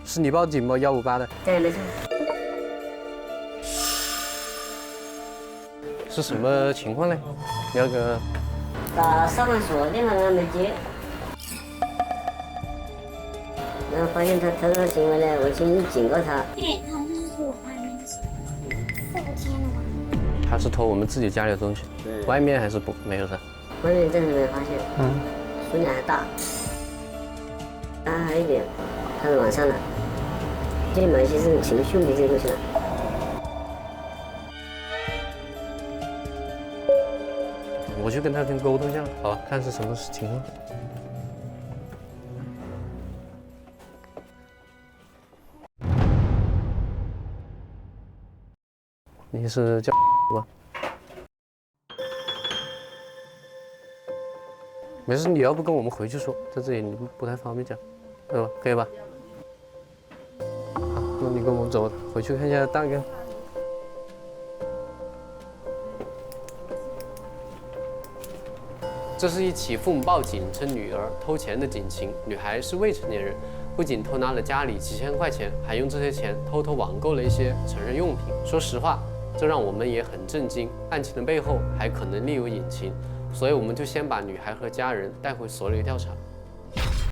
是你报警吗？158的。对，没错。是什么情况呢？那个打上班所电话他没接，然后发现他偷偷行为呢，我先警告他。对，好像是我外面的4、5天了吧。他是偷我们自己家里的东西，外面还是不没有的。外面暂时没发现，数量还大。还有一点，他是晚上的，就买一些这种情趣的这些东西了。我去跟他先沟通一下，好吧，看是什么情况。你是叫吗？没事，你要不跟我们回去说，在这里你不太方便讲，对吧？可以吧？好，那你跟我们走，回去看一下大哥。这是一起父母报警称女儿偷钱的警情，女孩是未成年人，不仅偷拿了家里几千块钱，还用这些钱偷偷网购了一些成人用品。说实话，这让我们也很震惊，案情的背后还可能另有隐情，所以我们就先把女孩和家人带回所里调查。